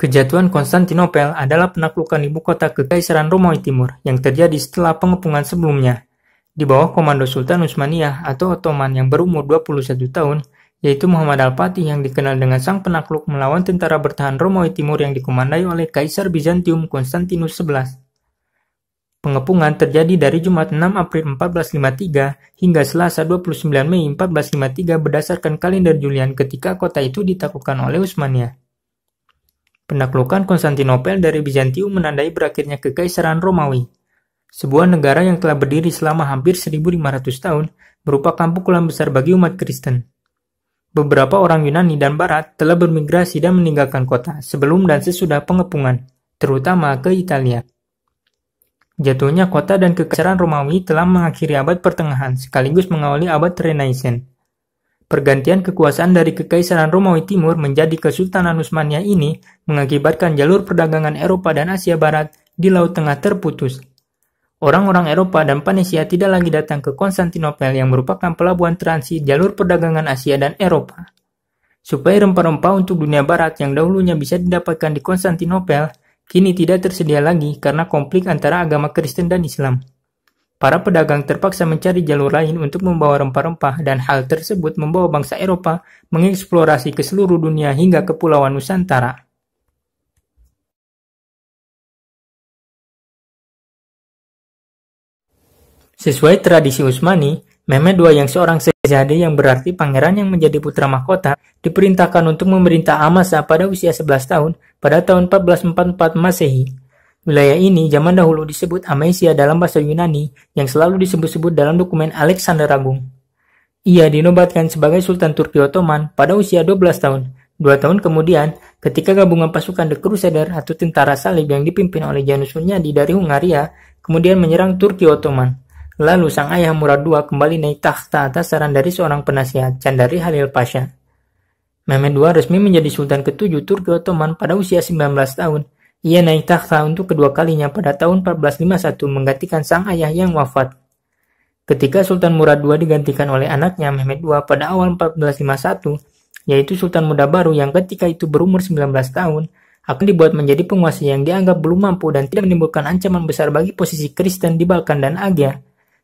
Kejatuhan Konstantinopel adalah penaklukan ibu kota Kekaisaran Romawi Timur yang terjadi setelah pengepungan sebelumnya. Di bawah komando Sultan Utsmaniyah atau Ottoman yang berumur 21 tahun, yaitu Muhammad Al-Fatih yang dikenal dengan sang penakluk melawan tentara bertahan Romawi Timur yang dikomandai oleh Kaisar Bizantium Konstantinus XI. Pengepungan terjadi dari Jumat 6 April 1453 hingga Selasa 29 Mei 1453 berdasarkan kalender Julian ketika kota itu ditaklukkan oleh Utsmaniyah. Penaklukan Konstantinopel dari Bizantium menandai berakhirnya Kekaisaran Romawi. Sebuah negara yang telah berdiri selama hampir 1.500 tahun merupakan pukulan besar bagi umat Kristen. Beberapa orang Yunani dan Barat telah bermigrasi dan meninggalkan kota sebelum dan sesudah pengepungan, terutama ke Italia. Jatuhnya kota dan Kekaisaran Romawi telah mengakhiri abad pertengahan sekaligus mengawali abad Renaissance. Pergantian kekuasaan dari Kekaisaran Romawi Timur menjadi Kesultanan Utsmaniyah ini mengakibatkan jalur perdagangan Eropa dan Asia Barat di Laut Tengah terputus. Orang-orang Eropa dan Panesia tidak lagi datang ke Konstantinopel yang merupakan pelabuhan transit jalur perdagangan Asia dan Eropa. Supaya rempah-rempah untuk dunia Barat yang dahulunya bisa didapatkan di Konstantinopel, kini tidak tersedia lagi karena konflik antara agama Kristen dan Islam. Para pedagang terpaksa mencari jalur lain untuk membawa rempah-rempah dan hal tersebut membawa bangsa Eropa mengeksplorasi ke seluruh dunia hingga Kepulauan Nusantara. Sesuai tradisi Utsmani, Mehmed II yang seorang Sezade yang berarti pangeran yang menjadi putra mahkota diperintahkan untuk memerintah Amasa pada usia 11 tahun pada tahun 1444 Masehi. Wilayah ini zaman dahulu disebut Amasia dalam bahasa Yunani yang selalu disebut-sebut dalam dokumen Alexander Agung. Ia dinobatkan sebagai Sultan Turki Ottoman pada usia 12 tahun. 2 tahun kemudian, ketika gabungan pasukan The Crusader atau tentara salib yang dipimpin oleh Janus Hunyadi dari Hungaria kemudian menyerang Turki Ottoman. Lalu sang ayah Murad II kembali naik takhta atas saran dari seorang penasihat, Chandari Halil Pasha. Mehmed II resmi menjadi Sultan ke-7 Turki Ottoman pada usia 19 tahun. Ia naik takhta untuk kedua kalinya pada tahun 1451 menggantikan sang ayah yang wafat. Ketika Sultan Murad II digantikan oleh anaknya Mehmed II pada awal 1451, yaitu Sultan muda baru yang ketika itu berumur 19 tahun, akan dibuat menjadi penguasa yang dianggap belum mampu dan tidak menimbulkan ancaman besar bagi posisi Kristen di Balkan dan Asia.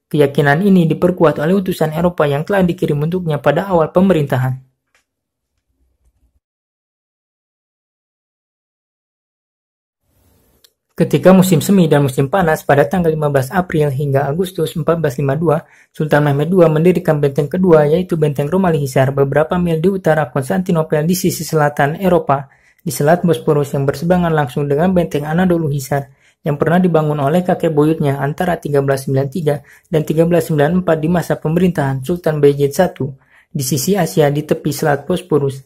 Keyakinan ini diperkuat oleh utusan Eropa yang telah dikirim untuknya pada awal pemerintahan. Ketika musim semi dan musim panas pada tanggal 15 April hingga Agustus 1452, Sultan Mehmed II mendirikan benteng kedua yaitu Benteng Romali Hisar beberapa mil di utara Konstantinopel di sisi selatan Eropa, di Selat Bosporus yang berseberangan langsung dengan Benteng Anadolu Hisar yang pernah dibangun oleh kakek buyutnya antara 1393 dan 1394 di masa pemerintahan Sultan Bayezid I di sisi Asia di tepi Selat Bosporus.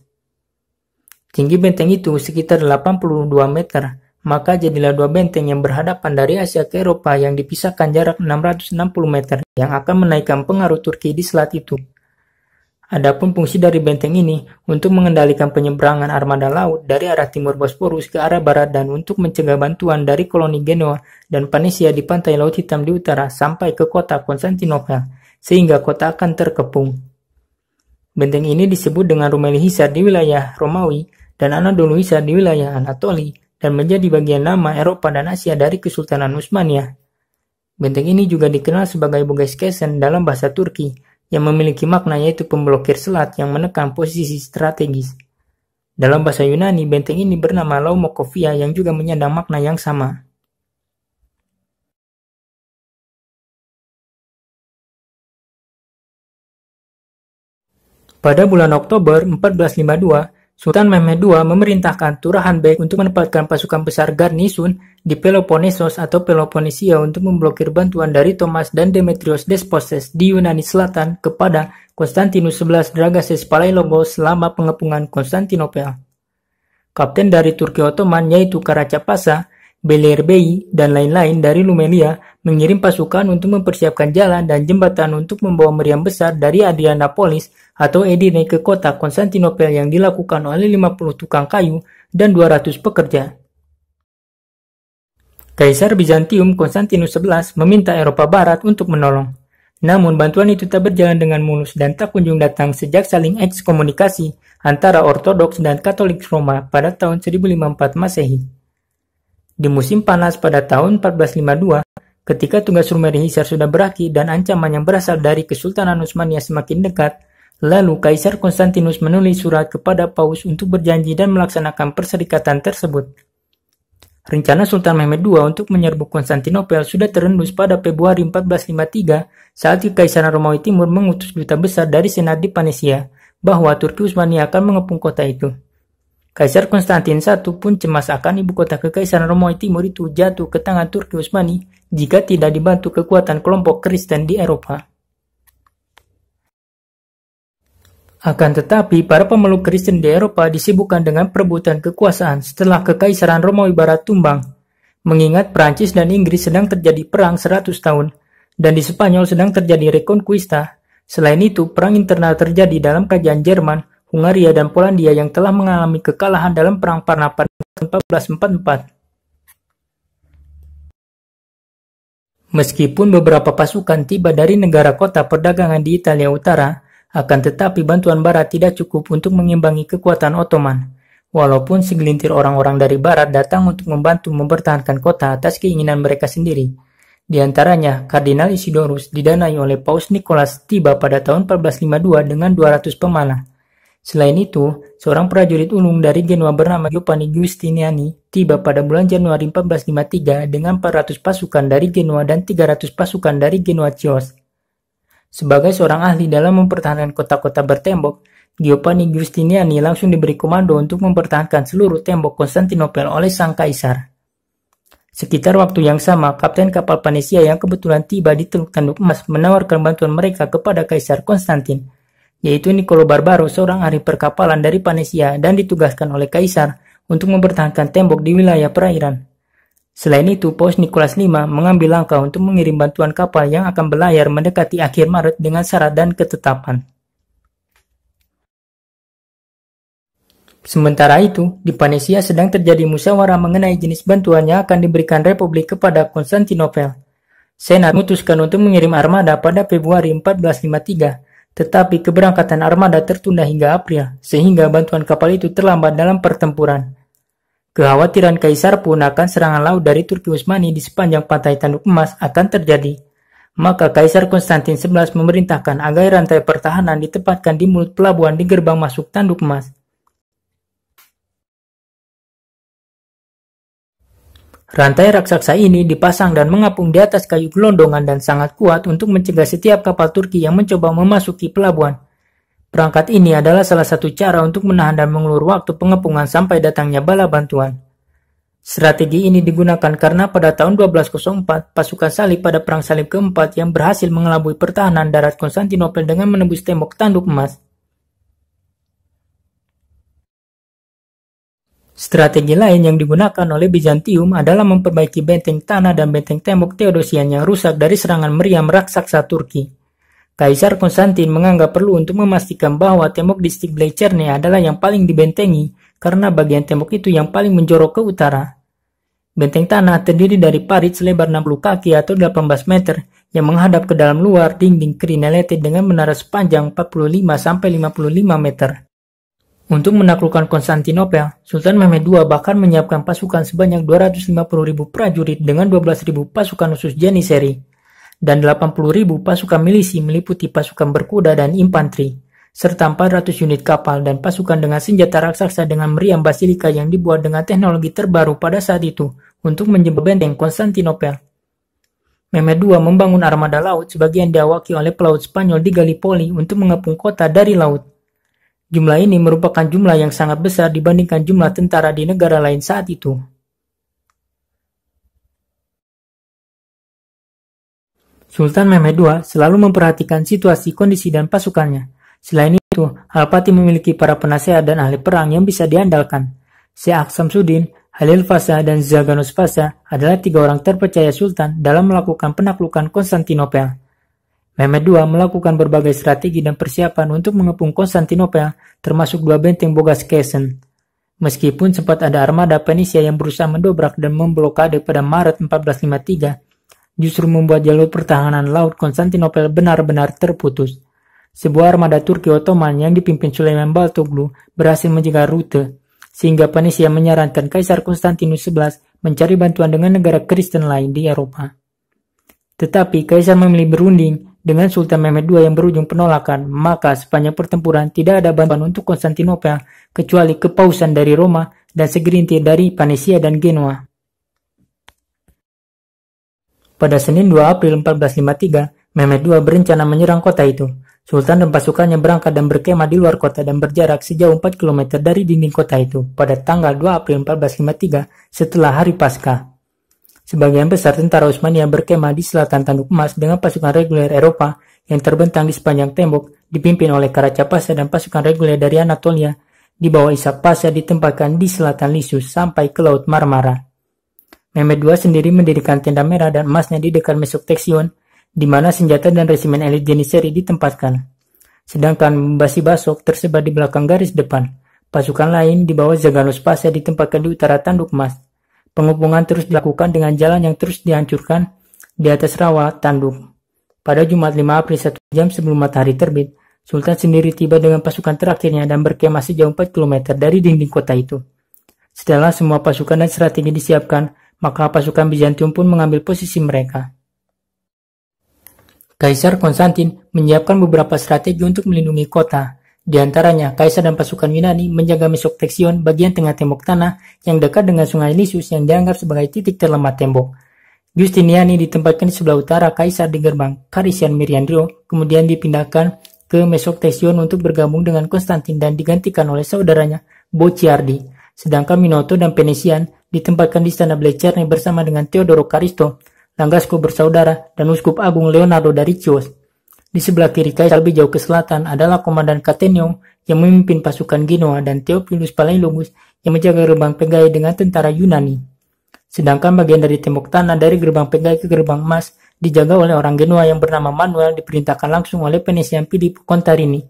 Tinggi benteng itu sekitar 82 meter. Maka jadilah dua benteng yang berhadapan dari Asia ke Eropa yang dipisahkan jarak 660 meter yang akan menaikkan pengaruh Turki di selat itu. Adapun fungsi dari benteng ini untuk mengendalikan penyeberangan armada laut dari arah timur Bosporus ke arah barat dan untuk mencegah bantuan dari koloni Genoa dan Panesia di pantai Laut Hitam di utara sampai ke kota Konstantinopel, sehingga kota akan terkepung. Benteng ini disebut dengan Rumeli Hisar di wilayah Romawi dan Anadolu Hisar di wilayah Anatoli, dan menjadi bagian nama Eropa dan Asia dari Kesultanan Utsmaniyah. Benteng ini juga dikenal sebagai Bogeskesen dalam bahasa Turki, yang memiliki makna yaitu pemblokir selat yang menekan posisi strategis. Dalam bahasa Yunani, benteng ini bernama Laumokofia yang juga menyandang makna yang sama. Pada bulan Oktober 1452, Sultan Mehmed II memerintahkan Turahan Bek untuk menempatkan pasukan besar garnison di Peloponnesos atau Peloponnesia untuk memblokir bantuan dari Thomas dan Demetrios Desposes di Yunani Selatan kepada Konstantinus XI Dragases Palaiologos selama pengepungan Konstantinopel. Kapten dari Turki Ottoman yaitu Karacapasa, Beylerbeyi, dan lain-lain dari Lumelia mengirim pasukan untuk mempersiapkan jalan dan jembatan untuk membawa meriam besar dari Adrianopolis atau Edirne ke kota Konstantinopel yang dilakukan oleh 50 tukang kayu dan 200 pekerja. Kaisar Bizantium Konstantinus XI meminta Eropa Barat untuk menolong. Namun bantuan itu tak berjalan dengan mulus dan tak kunjung datang sejak saling ekskomunikasi antara Ortodoks dan Katolik Roma pada tahun 1054 Masehi. Di musim panas pada tahun 1452, ketika tugas Rumeli Hisar sudah berakhir dan ancaman yang berasal dari Kesultanan Utsmania semakin dekat, lalu Kaisar Konstantinus menulis surat kepada Paus untuk berjanji dan melaksanakan perserikatan tersebut. Rencana Sultan Mehmed II untuk menyerbu Konstantinopel sudah terendus pada Februari 1453 saat Kekaisaran Romawi Timur mengutus duta besar dari Senat di Panesia bahwa Turki Utsmania akan mengepung kota itu. Kaisar Konstantin I pun cemas akan ibu kota Kekaisaran Romawi Timur itu jatuh ke tangan Turki Utsmani jika tidak dibantu kekuatan kelompok Kristen di Eropa. Akan tetapi, para pemeluk Kristen di Eropa disibukkan dengan perebutan kekuasaan setelah Kekaisaran Romawi Barat tumbang, mengingat Prancis dan Inggris sedang terjadi perang 100 tahun, dan di Spanyol sedang terjadi Reconquista. Selain itu, perang internal terjadi dalam kerajaan Jerman, Hungaria, dan Polandia yang telah mengalami kekalahan dalam Perang Parnapan 1444. Meskipun beberapa pasukan tiba dari negara kota perdagangan di Italia Utara, akan tetapi bantuan Barat tidak cukup untuk mengimbangi kekuatan Ottoman. Walaupun segelintir orang-orang dari Barat datang untuk membantu mempertahankan kota atas keinginan mereka sendiri. Di antaranya, Kardinal Isidorus didanai oleh Paus Nicholas tiba pada tahun 1452 dengan 200 pemanah. Selain itu, seorang prajurit ulung dari Genoa bernama Giovanni Giustiniani tiba pada bulan Januari 1453 dengan 400 pasukan dari Genoa dan 300 pasukan dari Genoa Chios. Sebagai seorang ahli dalam mempertahankan kota-kota bertembok, Giovanni Giustiniani langsung diberi komando untuk mempertahankan seluruh tembok Konstantinopel oleh sang kaisar. Sekitar waktu yang sama, kapten kapal Panesia yang kebetulan tiba di Teluk Tanduk Emas menawarkan bantuan mereka kepada Kaisar Konstantin, yaitu Niccolo Barbaro, seorang ahli perkapalan dari Panesia dan ditugaskan oleh Kaisar untuk mempertahankan tembok di wilayah perairan. Selain itu, Paus Nicholas V mengambil langkah untuk mengirim bantuan kapal yang akan berlayar mendekati akhir Maret dengan syarat dan ketetapan. Sementara itu, di Panesia sedang terjadi musyawarah mengenai jenis bantuan yang akan diberikan Republik kepada Konstantinopel. Senat memutuskan untuk mengirim armada pada Februari 1453, tetapi keberangkatan armada tertunda hingga April, sehingga bantuan kapal itu terlambat dalam pertempuran. Kekhawatiran Kaisar pun akan serangan laut dari Turki Utsmani di sepanjang pantai Tanduk Emas akan terjadi. Maka Kaisar Konstantin XI memerintahkan agar rantai pertahanan ditempatkan di mulut pelabuhan di gerbang masuk Tanduk Emas. Rantai raksasa ini dipasang dan mengapung di atas kayu gelondongan dan sangat kuat untuk mencegah setiap kapal Turki yang mencoba memasuki pelabuhan. Perangkat ini adalah salah satu cara untuk menahan dan mengulur waktu pengepungan sampai datangnya bala bantuan. Strategi ini digunakan karena pada tahun 1204, pasukan salib pada Perang Salib keempat yang berhasil mengelabui pertahanan darat Konstantinopel dengan menembus tembok Tanduk Emas. Strategi lain yang digunakan oleh Bizantium adalah memperbaiki benteng tanah dan benteng tembok Theodosian yang rusak dari serangan meriam raksasa Turki. Kaisar Konstantin menganggap perlu untuk memastikan bahwa tembok di Stiglitz-Cerne adalah yang paling dibentengi karena bagian tembok itu yang paling menjorok ke utara. Benteng tanah terdiri dari parit selebar 60 kaki atau 18 meter yang menghadap ke dalam luar dinding crenelated dengan menara sepanjang 45-55 meter. Untuk menaklukkan Konstantinopel, Sultan Mehmed II bahkan menyiapkan pasukan sebanyak 250.000 prajurit dengan 12.000 pasukan khusus Janissary dan 80.000 pasukan milisi meliputi pasukan berkuda dan infanteri, serta 400 unit kapal dan pasukan dengan senjata raksasa dengan meriam basilika yang dibuat dengan teknologi terbaru pada saat itu untuk menjebak benteng Konstantinopel. Mehmed II membangun armada laut sebagian diawaki oleh pelaut Spanyol di Gallipoli untuk mengepung kota dari laut. Jumlah ini merupakan jumlah yang sangat besar dibandingkan jumlah tentara di negara lain saat itu. Sultan Mehmed II selalu memperhatikan situasi, kondisi, dan pasukannya. Selain itu, Al-Fatih memiliki para penasehat dan ahli perang yang bisa diandalkan. Syekh Samsuddin, Halil Fasa, dan Zaganos Fasa adalah 3 orang terpercaya Sultan dalam melakukan penaklukan Konstantinopel. Mehmed II melakukan berbagai strategi dan persiapan untuk mengepung Konstantinopel, termasuk 2 benteng Bogaskesen. Meskipun sempat ada armada Fenisia yang berusaha mendobrak dan memblokade pada Maret 1453, justru membuat jalur pertahanan laut Konstantinopel benar-benar terputus. Sebuah armada Turki Ottoman yang dipimpin Sulaiman Baltoglu berhasil menjaga rute, sehingga Venesia menyarankan Kaisar Konstantinus XI mencari bantuan dengan negara Kristen lain di Eropa. Tetapi Kaisar memilih berunding dengan Sultan Mehmed II yang berujung penolakan, maka sepanjang pertempuran tidak ada bantuan untuk Konstantinopel kecuali kepausan dari Roma dan segelintir dari Venesia dan Genoa. Pada Senin 2 April 1453, Mehmed II berencana menyerang kota itu. Sultan dan pasukannya berangkat dan berkemah di luar kota dan berjarak sejauh 4 km dari dinding kota itu pada tanggal 2 April 1453 setelah hari Paskah. Sebagian besar tentara Utsmaniyah berkemah di selatan Tanduk Emas dengan pasukan reguler Eropa yang terbentang di sepanjang tembok dipimpin oleh Karaca Pasha dan pasukan reguler dari Anatolia di bawah Ishak Pasha ditempatkan di selatan Lisus sampai ke Laut Marmara. Mehmed II sendiri mendirikan tenda merah dan emasnya di dekat Mesoktesion, di mana senjata dan resimen elit Janissary ditempatkan. Sedangkan Basi Basok tersebar di belakang garis depan. Pasukan lain di bawah Zaganos Pasha ditempatkan di utara Tanduk Emas. Pengepungan terus dilakukan dengan jalan yang terus dihancurkan di atas rawa tanduk. Pada Jumat 5 April 1 jam sebelum matahari terbit, Sultan sendiri tiba dengan pasukan terakhirnya dan berkemah sejauh 4 km dari dinding kota itu. Setelah semua pasukan dan strategi disiapkan, maka pasukan Bizantium pun mengambil posisi mereka. Kaisar Konstantin menyiapkan beberapa strategi untuk melindungi kota. Di antaranya, Kaisar dan pasukan Yunani menjaga Mesoktesion bagian tengah tembok tanah yang dekat dengan sungai Lisus yang dianggap sebagai titik terlemah tembok. Justiniani ditempatkan di sebelah utara Kaisar di gerbang Carisian Miriandrio, kemudian dipindahkan ke Mesoktesion untuk bergabung dengan Konstantin dan digantikan oleh saudaranya Bociardi. Sedangkan Minoto dan Venetian ditempatkan di istana Blecerne bersama dengan Teodoro Karisto, Langasco bersaudara, dan Uskup Agung Leonardo dari Chios. Di sebelah kiri Kaisar lebih jauh ke selatan adalah Komandan Catenio yang memimpin pasukan Genoa dan Theophilus Palaiologus yang menjaga gerbang Pegae dengan tentara Yunani. Sedangkan bagian dari tembok tanah dari gerbang Pegae ke gerbang emas dijaga oleh orang Genoa yang bernama Manuel diperintahkan langsung oleh Venetian Filippo Contarini.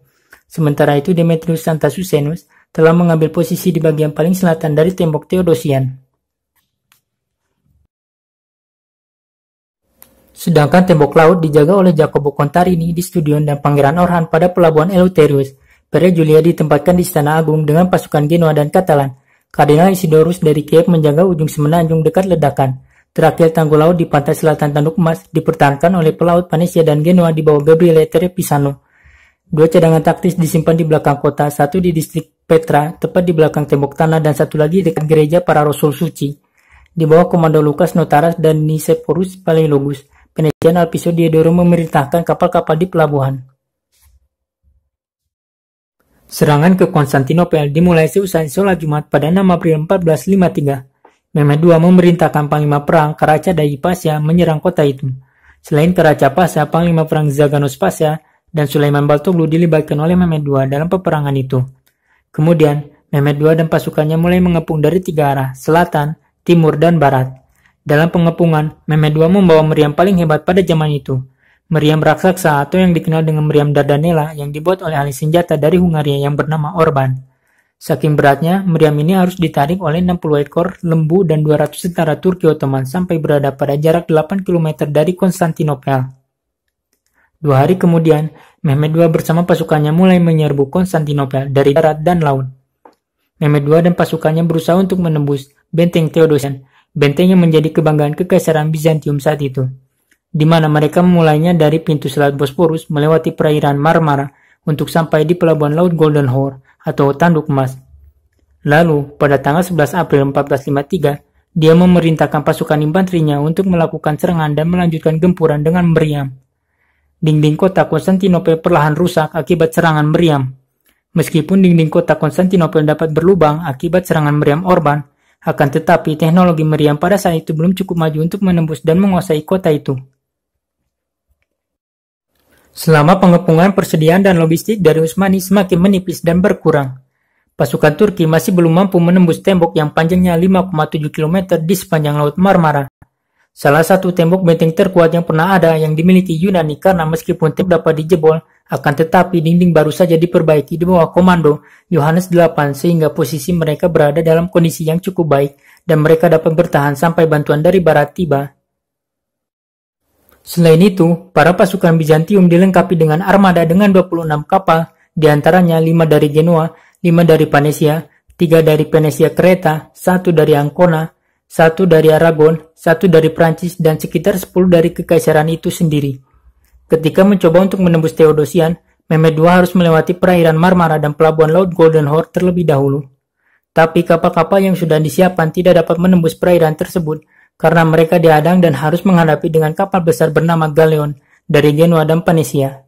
Sementara itu Demetrius Santasusenus telah mengambil posisi di bagian paling selatan dari tembok Theodosian. Sedangkan tembok laut dijaga oleh Jacopo Contarini di Studion dan Pangeran Orhan pada pelabuhan Eleutherius. Pere Julia ditempatkan di Istana Agung dengan pasukan Genoa dan Katalan. Kardinal Isidorus dari Kiev menjaga ujung semenanjung dekat ledakan. Terakhir tanggul laut di pantai selatan Tanduk Emas dipertahankan oleh pelaut Venesia dan Genoa di bawah Gabriele Trepisano. 2 cadangan taktis disimpan di belakang kota, satu di distrik Petra, tepat di belakang tembok tanah, dan satu lagi dekat gereja para Rasul Suci. Di bawah komando Lukas Notaras dan Nicephorus Palaiologus, Venetian Alpiso Diodoro memerintahkan kapal-kapal di pelabuhan. Serangan ke Konstantinopel dimulai seusai sholat Jumat pada 6 April 1453. Mehmed II memerintahkan Panglima Perang Karaca Dai Pasha menyerang kota itu. Selain Karaca Pasha, Panglima Perang Zaganos Pasha dan Sulaiman Baltoglu dilibatkan oleh Mehmed II dalam peperangan itu. Kemudian, Mehmed II dan pasukannya mulai mengepung dari 3 arah, selatan, timur, dan barat. Dalam pengepungan, Mehmed II membawa meriam paling hebat pada zaman itu. Meriam raksasa atau yang dikenal dengan meriam Dardanella yang dibuat oleh ahli senjata dari Hungaria yang bernama Orban. Saking beratnya, meriam ini harus ditarik oleh 60 ekor lembu dan 200 tentara Turki Ottoman sampai berada pada jarak 8 km dari Konstantinopel. 2 hari kemudian, Mehmed II bersama pasukannya mulai menyerbu Konstantinopel dari darat dan laut. Mehmed II dan pasukannya berusaha untuk menembus benteng Theodosian, benteng yang menjadi kebanggaan Kekaisaran Bizantium saat itu, di mana mereka memulainya dari pintu Selat Bosporus melewati perairan Marmara untuk sampai di pelabuhan laut Golden Horn atau Tanduk Emas. Lalu, pada tanggal 11 April 1453, dia memerintahkan pasukan infanterinya untuk melakukan serangan dan melanjutkan gempuran dengan meriam. Dinding kota Konstantinopel perlahan rusak akibat serangan meriam. Meskipun dinding kota Konstantinopel dapat berlubang akibat serangan meriam Orban, akan tetapi teknologi meriam pada saat itu belum cukup maju untuk menembus dan menguasai kota itu. Selama pengepungan, persediaan dan logistik dari Utsmani semakin menipis dan berkurang. Pasukan Turki masih belum mampu menembus tembok yang panjangnya 5,7 km di sepanjang Laut Marmara. Salah satu tembok benteng terkuat yang pernah ada yang dimiliki Yunani karena meskipun tembok dapat dijebol, akan tetapi dinding baru saja diperbaiki di bawah komando Yohanes VIII sehingga posisi mereka berada dalam kondisi yang cukup baik dan mereka dapat bertahan sampai bantuan dari barat tiba. Selain itu, para pasukan Bizantium dilengkapi dengan armada dengan 26 kapal, diantaranya 5 dari Genoa, 5 dari Venesia, 3 dari Venesia Kreta, 1 dari Ancona, 1 dari Aragon, 1 dari Prancis, dan sekitar 10 dari kekaisaran itu sendiri. Ketika mencoba untuk menembus Theodosian, Mehmed II harus melewati perairan Marmara dan pelabuhan Laut Golden Horn terlebih dahulu. Tapi kapal-kapal yang sudah disiapkan tidak dapat menembus perairan tersebut, karena mereka dihadang dan harus menghadapi dengan kapal besar bernama Galeon dari Genoa dan Venesia.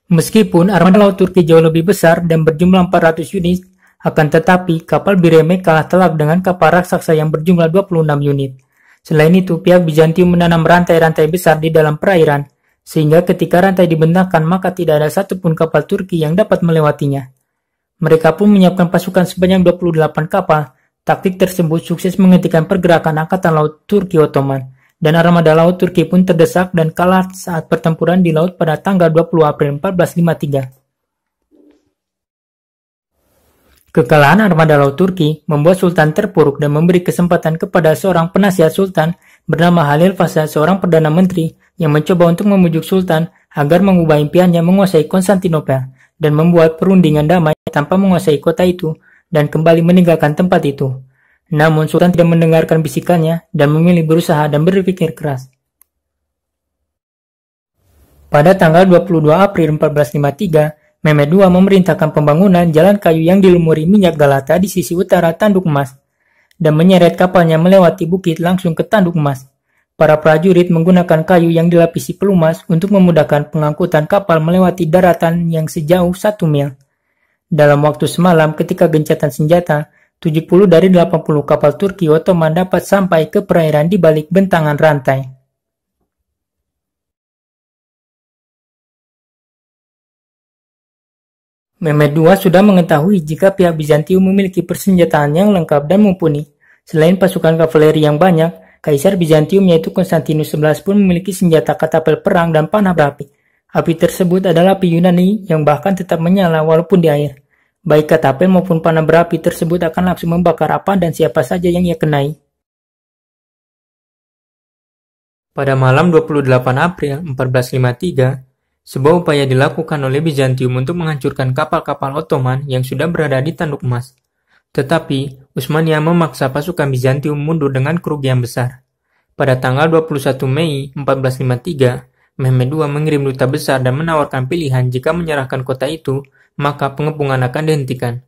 Meskipun armada laut Turki jauh lebih besar dan berjumlah 400 unit, akan tetapi kapal Bireme kalah telak dengan kapal raksasa yang berjumlah 26 unit. Selain itu, pihak Bizantium menanam rantai-rantai besar di dalam perairan, sehingga ketika rantai dibentangkan maka tidak ada satupun kapal Turki yang dapat melewatinya. Mereka pun menyiapkan pasukan sebanyak 28 kapal. Taktik tersebut sukses menghentikan pergerakan Angkatan Laut Turki Ottoman, dan armada laut Turki pun terdesak dan kalah saat pertempuran di laut pada tanggal 20 April 1453. Kekalahan armada laut Turki membuat Sultan terpuruk dan memberi kesempatan kepada seorang penasihat Sultan bernama Halil Pasha, seorang Perdana Menteri yang mencoba untuk membujuk Sultan agar mengubah impiannya menguasai Konstantinopel dan membuat perundingan damai tanpa menguasai kota itu dan kembali meninggalkan tempat itu. Namun Sultan tidak mendengarkan bisikannya dan memilih berusaha dan berpikir keras. Pada tanggal 22 April 1453, Mehmed II memerintahkan pembangunan jalan kayu yang dilumuri minyak Galata di sisi utara Tanduk Emas dan menyeret kapalnya melewati bukit langsung ke Tanduk Emas. Para prajurit menggunakan kayu yang dilapisi pelumas untuk memudahkan pengangkutan kapal melewati daratan yang sejauh 1 mil. Dalam waktu semalam ketika gencatan senjata, 70 dari 80 kapal Turki Ottoman dapat sampai ke perairan di balik bentangan rantai. Mehmed II sudah mengetahui jika pihak Bizantium memiliki persenjataan yang lengkap dan mumpuni. Selain pasukan kavaleri yang banyak, Kaisar Bizantium yaitu Konstantinus XI pun memiliki senjata katapel perang dan panah berapi. Api tersebut adalah api Yunani yang bahkan tetap menyala walaupun di air. Baik katapel maupun panah berapi tersebut akan langsung membakar apa dan siapa saja yang ia kenai. Pada malam 28 April 1453, sebuah upaya dilakukan oleh Bizantium untuk menghancurkan kapal-kapal Ottoman yang sudah berada di Tanduk Emas. Tetapi, Utsmania memaksa pasukan Bizantium mundur dengan kerugian besar. Pada tanggal 21 Mei 1453, Mehmed II mengirim duta besar dan menawarkan pilihan jika menyerahkan kota itu, maka pengepungan akan dihentikan.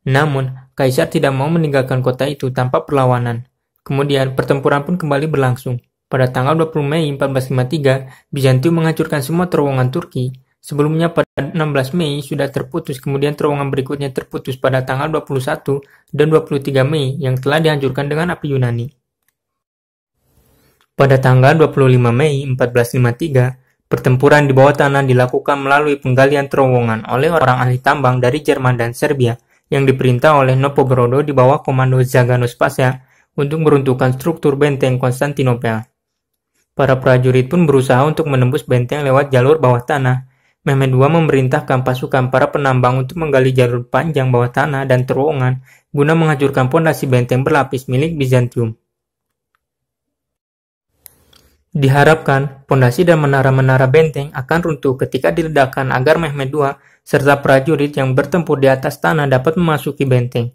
Namun, Kaisar tidak mau meninggalkan kota itu tanpa perlawanan. Kemudian, pertempuran pun kembali berlangsung. Pada tanggal 20 Mei 1453, Bizantium menghancurkan semua terowongan Turki. Sebelumnya pada 16 Mei sudah terputus, kemudian terowongan berikutnya terputus pada tanggal 21 dan 23 Mei yang telah dihancurkan dengan api Yunani. Pada tanggal 25 Mei 1453, pertempuran di bawah tanah dilakukan melalui penggalian terowongan oleh orang ahli tambang dari Jerman dan Serbia yang diperintah oleh Novgorod di bawah komando Zaganos Pasha untuk meruntuhkan struktur benteng Konstantinopel. Para prajurit pun berusaha untuk menembus benteng lewat jalur bawah tanah. Mehmed II memerintahkan pasukan para penambang untuk menggali jalur panjang bawah tanah dan terowongan guna menghancurkan pondasi benteng berlapis milik Bizantium. Diharapkan, pondasi dan menara-menara benteng akan runtuh ketika diledakkan agar Mehmed II serta prajurit yang bertempur di atas tanah dapat memasuki benteng.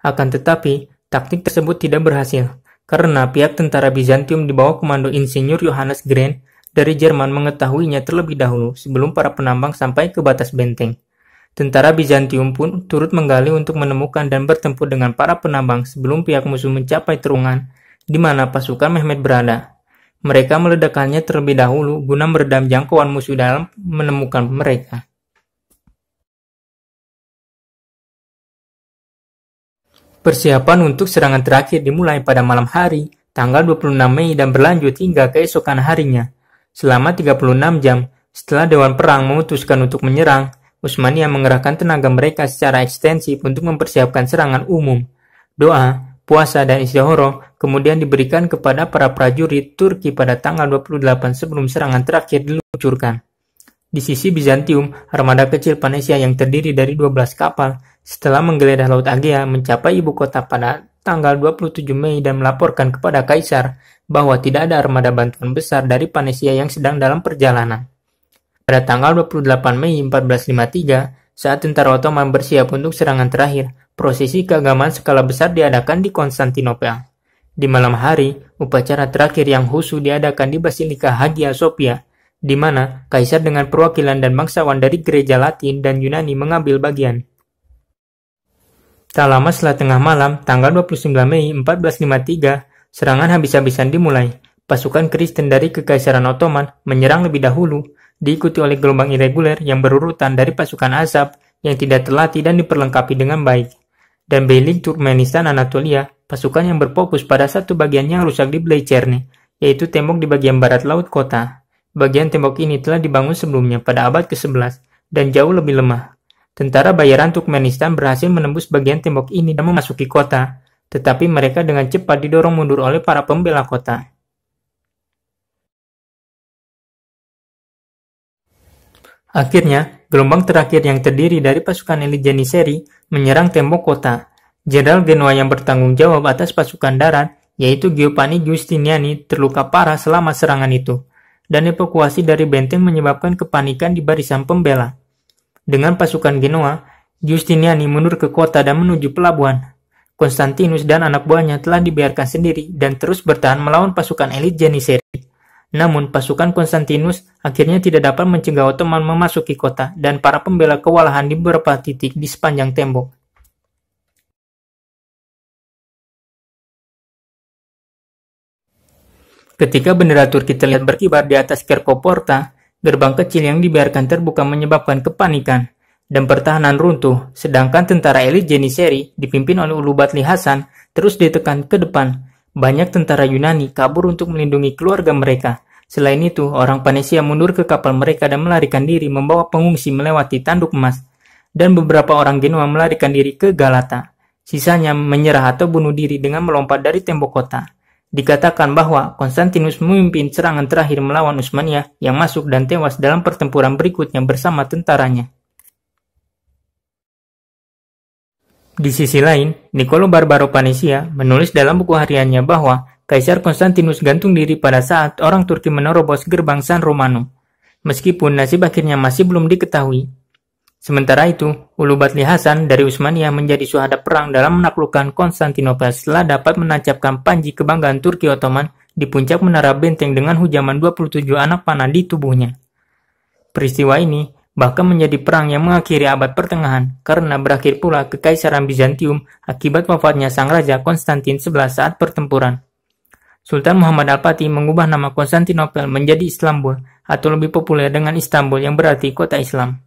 Akan tetapi, taktik tersebut tidak berhasil, karena pihak tentara Bizantium di bawah komando Insinyur Johannes Gren dari Jerman mengetahuinya terlebih dahulu sebelum para penambang sampai ke batas benteng. Tentara Bizantium pun turut menggali untuk menemukan dan bertempur dengan para penambang sebelum pihak musuh mencapai terowongan di mana pasukan Mehmed berada. Mereka meledakkannya terlebih dahulu guna meredam jangkauan musuh dalam menemukan mereka. Persiapan untuk serangan terakhir dimulai pada malam hari, tanggal 26 Mei dan berlanjut hingga keesokan harinya. Selama 36 jam, setelah Dewan Perang memutuskan untuk menyerang, Utsmania mengerahkan tenaga mereka secara ekstensif untuk mempersiapkan serangan umum. Doa, puasa, dan istihoroh kemudian diberikan kepada para prajurit Turki pada tanggal 28 sebelum serangan terakhir diluncurkan. Di sisi Bizantium, armada kecil Venesia yang terdiri dari 12 kapal, setelah menggeledah Laut Egea mencapai ibu kota pada tanggal 27 Mei dan melaporkan kepada Kaisar bahwa tidak ada armada bantuan besar dari Panesia yang sedang dalam perjalanan. Pada tanggal 28 Mei 1453, saat tentara Ottoman bersiap untuk serangan terakhir, prosesi keagamaan skala besar diadakan di Konstantinopel. Di malam hari, upacara terakhir yang khusyuk diadakan di Basilika Hagia Sophia, di mana Kaisar dengan perwakilan dan bangsawan dari gereja Latin dan Yunani mengambil bagian. Tak lama setelah tengah malam, tanggal 29 Mei 1453, serangan habis-habisan dimulai. Pasukan Kristen dari Kekaisaran Ottoman menyerang lebih dahulu, diikuti oleh gelombang irreguler yang berurutan dari pasukan Azab yang tidak terlatih dan diperlengkapi dengan baik. Dan Beylik Turkmenistan Anatolia, pasukan yang berfokus pada satu bagian yang rusak di Bleicherne, yaitu tembok di bagian barat laut kota. Bagian tembok ini telah dibangun sebelumnya pada abad ke-11 dan jauh lebih lemah. Tentara bayaran Turkmenistan berhasil menembus bagian tembok ini dan memasuki kota, tetapi mereka dengan cepat didorong mundur oleh para pembela kota. Akhirnya, gelombang terakhir yang terdiri dari pasukan elit Janissary menyerang tembok kota. Jenderal Genoa yang bertanggung jawab atas pasukan darat, yaitu Giovanni Giustiniani, terluka parah selama serangan itu, dan evakuasi dari benteng menyebabkan kepanikan di barisan pembela. Dengan pasukan Genoa, Giustiniani mundur ke kota dan menuju pelabuhan. Konstantinus dan anak buahnya telah dibiarkan sendiri dan terus bertahan melawan pasukan elit Janissary. Namun, pasukan Konstantinus akhirnya tidak dapat mencegah Ottoman memasuki kota dan para pembela kewalahan di beberapa titik di sepanjang tembok. Ketika bendera Turki terlihat berkibar di atas Kerkop Porta, gerbang kecil yang dibiarkan terbuka menyebabkan kepanikan, dan pertahanan runtuh, sedangkan tentara elit Janissary dipimpin oleh Ulubatli Hasan terus ditekan ke depan. Banyak tentara Yunani kabur untuk melindungi keluarga mereka. Selain itu, orang Panesia mundur ke kapal mereka dan melarikan diri membawa pengungsi melewati Tanduk Emas, dan beberapa orang Genoa melarikan diri ke Galata. Sisanya menyerah atau bunuh diri dengan melompat dari tembok kota. Dikatakan bahwa Konstantinus memimpin serangan terakhir melawan Utsmaniyah yang masuk dan tewas dalam pertempuran berikutnya bersama tentaranya. Di sisi lain, Niccolo Barbaro Panesia menulis dalam buku hariannya bahwa Kaisar Konstantinus gantung diri pada saat orang Turki menerobos gerbang San Romano, meskipun nasib akhirnya masih belum diketahui. Sementara itu, Ulubatli Hasan dari Utsmaniyah menjadi syuhada perang dalam menaklukkan Konstantinopel setelah dapat menancapkan panji kebanggaan Turki Ottoman di puncak menara benteng dengan hujaman 27 anak panah di tubuhnya. Peristiwa ini bahkan menjadi perang yang mengakhiri abad pertengahan karena berakhir pula Kekaisaran Bizantium akibat wafatnya sang raja Konstantin XI saat pertempuran. Sultan Muhammad Al-Fatih mengubah nama Konstantinopel menjadi Istanbul atau lebih populer dengan Istanbul yang berarti kota Islam.